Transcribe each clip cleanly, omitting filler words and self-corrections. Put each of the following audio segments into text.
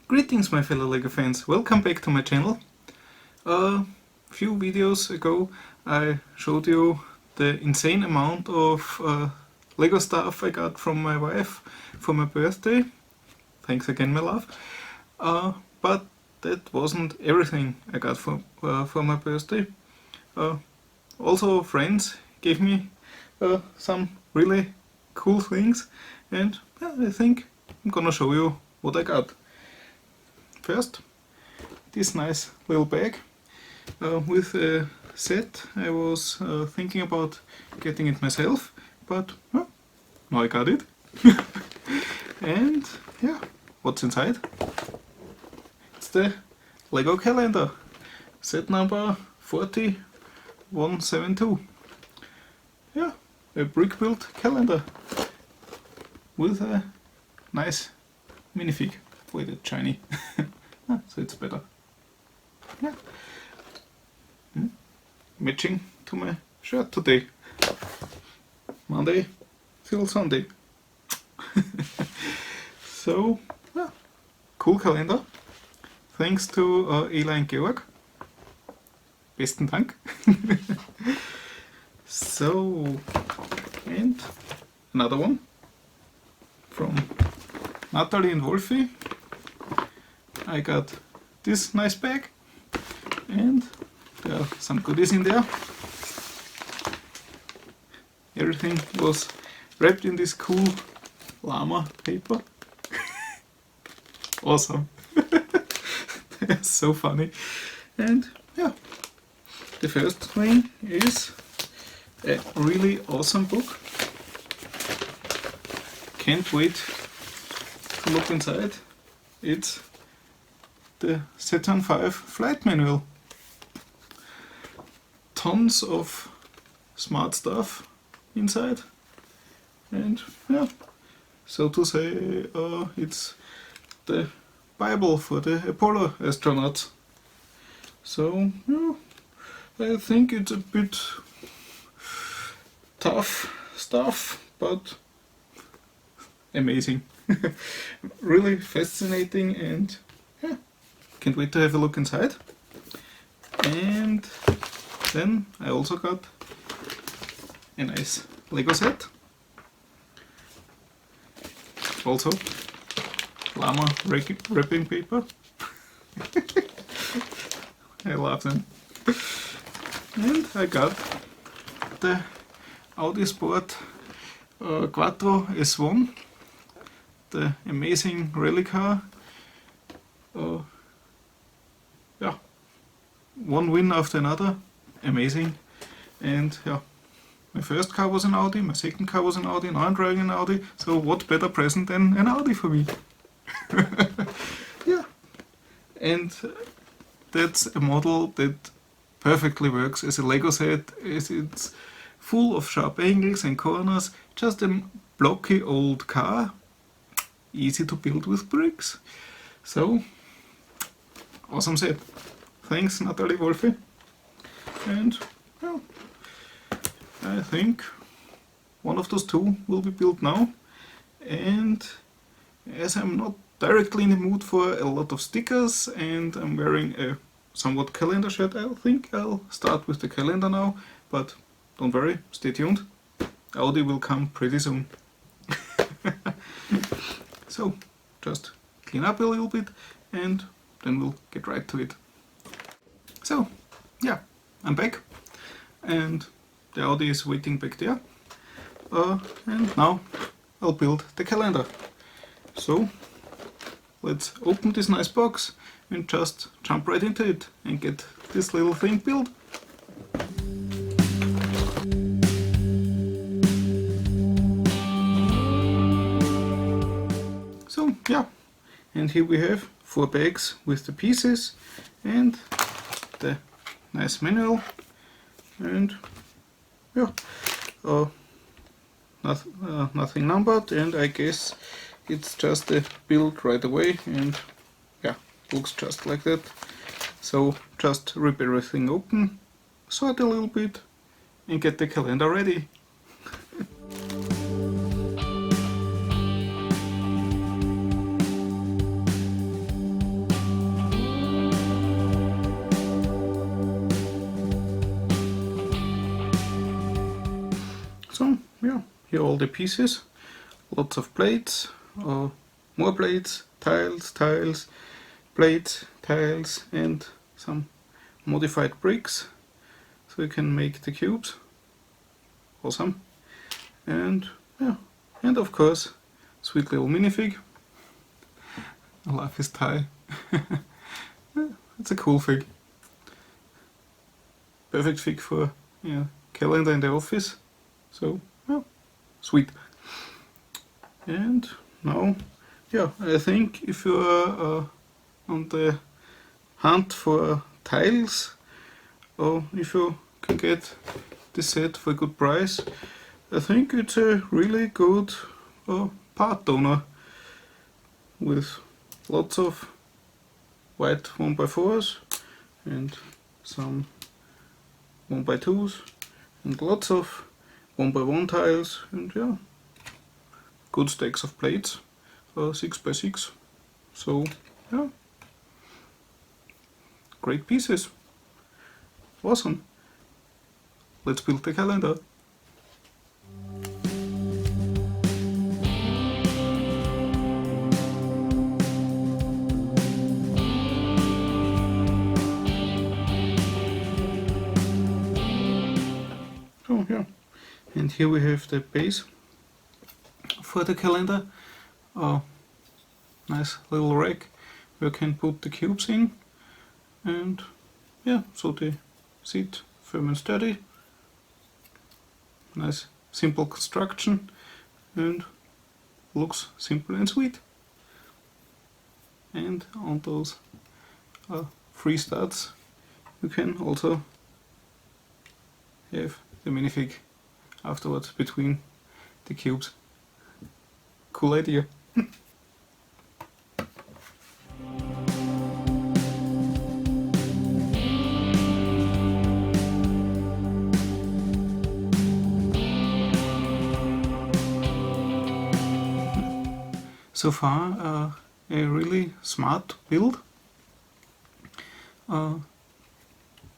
Greetings my fellow LEGO fans, welcome back to my channel. A few videos ago I showed you the insane amount of LEGO stuff I got from my wife for my birthday. Thanks again my love. But that wasn't everything I got for my birthday. Also friends gave me some really cool things, and I think I'm gonna show you what I got. First, this nice little bag with a set. I was thinking about getting it myself, but now I got it. And yeah, what's inside? It's the LEGO calendar, set number 40172. Yeah, a brick-built calendar with a nice minifig. Wait, it's shiny. So it's better. Yeah. Matching to my shirt today. Monday till Sunday. So, yeah, cool calendar. Thanks to Ela and Georg. Besten Dank. So, and another one from Natalie and Wolfi. I got this nice bag, and there are some goodies in there. Everything was wrapped in this cool llama paper. Awesome. That's so funny. And yeah, the first thing is a really awesome book. Can't wait to look inside. It's the Saturn V flight manual. Tons of smart stuff inside, and yeah, so to say, it's the Bible for the Apollo astronauts. So yeah, I think it's a bit tough stuff, but amazing. Really fascinating, and yeah, can't wait to have a look inside. And then I also got a nice LEGO set. Also llama wrapping paper. I love them. And I got the Audi Sport Quattro S1, the amazing rally car. Yeah, one win after another, amazing. And yeah, my first car was an Audi, my second car was an Audi, now I'm driving an Audi, so what better present than an Audi for me? Yeah, and that's a model that perfectly works as a LEGO set, as it's full of sharp angles and corners, just a blocky old car, easy to build with bricks. So, awesome set. Thanks Natalie Wolfi. And well, I think one of those two will be built now. And as I'm not directly in the mood for a lot of stickers and I'm wearing a somewhat calendar shirt, I think I'll start with the calendar now. But don't worry, stay tuned. Audi will come pretty soon. So, just clean up a little bit and then we'll get right to it. So, yeah, I'm back and the Audi is waiting back there. And now I'll build the calendar. So, let's open this nice box and just jump right into it and get this little thing built. So, yeah, and here we have 4 bags with the pieces and the nice manual, and yeah, nothing numbered, and I guess it's just a build right away, and yeah, looks just like that. So just rip everything open, sort a little bit and get the calendar ready. here are all the pieces, lots of plates, more plates, tiles, plates, tiles, and some modified bricks, so you can make the cubes. Awesome. And yeah, and of course, sweet little minifig. I love his tie. It's a cool fig. Perfect fig for calendar in the office. So yeah, sweet. And now, yeah, I think if you are on the hunt for tiles, or if you can get this set for a good price, I think it's a really good part donor with lots of white 1x4s and some 1x2s and lots of 1x1 tiles, and yeah, good stacks of plates, 6x6. So yeah, great pieces. Awesome. Let's build the calendar. Oh yeah, and here we have the base for the calendar. Nice little rack where you can put the cubes in, and yeah, so they sit firm and sturdy. Nice simple construction and looks simple and sweet. And on those 3 studs you can also have the minifig afterwards between the cubes. Cool idea. So far a really smart build.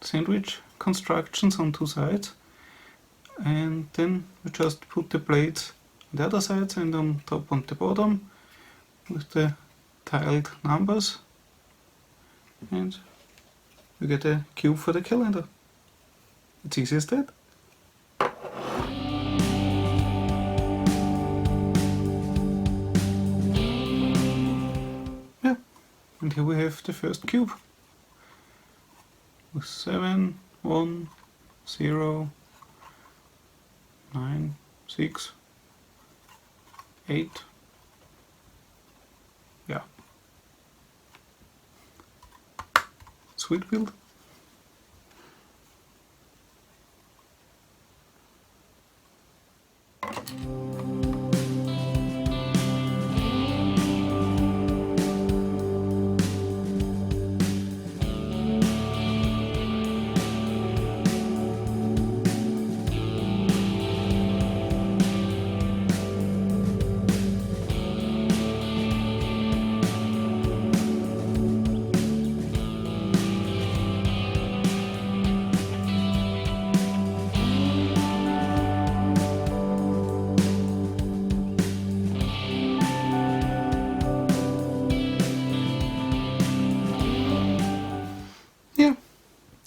Sandwich constructions on 2 sides, and then we just put the plates on the other sides and on top and the bottom with the tiled numbers, and we get a cube for the calendar. It's easy as that. Yeah, and here we have the first cube with 7, 1, 0, 9, 6, 8. Yeah. Sweet build.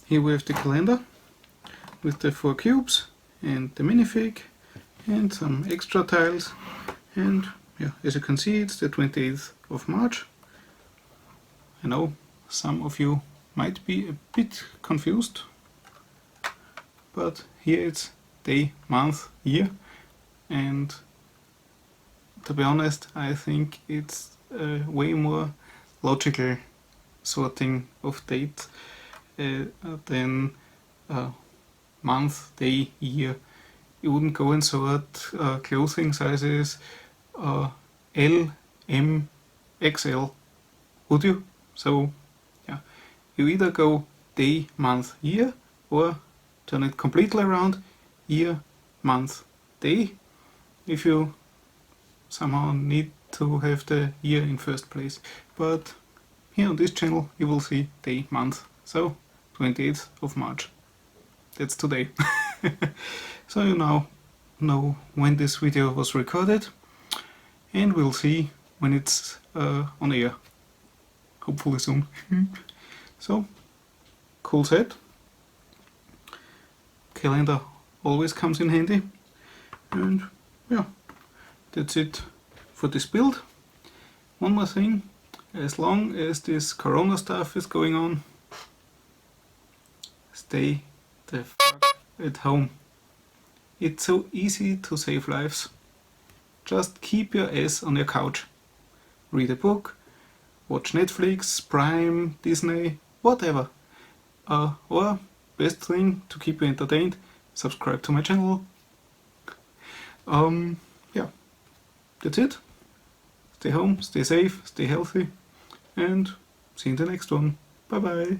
Here we have the calendar with the 4 cubes and the minifig and some extra tiles, and yeah, as you can see, it's the 28th of March. I know some of you might be a bit confused, but here it's day, month, year, and to be honest, I think it's a way more logical sorting of dates than month, day, year. You wouldn't go and sort clothing sizes L, M, XL, would you? So yeah, you either go day, month, year, or turn it completely around, year, month, day, if you somehow need to have the year in first place. But here on this channel you will see day, month, so 28th of March. That's today. So you now know when this video was recorded, and we'll see when it's on air. Hopefully soon. So, cool set. Calendar always comes in handy. And yeah, that's it for this build. One more thing, as long as this corona stuff is going on, stay the fuck at home. It's so easy to save lives. Just keep your ass on your couch. Read a book, watch Netflix, Prime, Disney, whatever. Or, best thing to keep you entertained, subscribe to my channel. Yeah, that's it. Stay home, stay safe, stay healthy, and see you in the next one. Bye bye.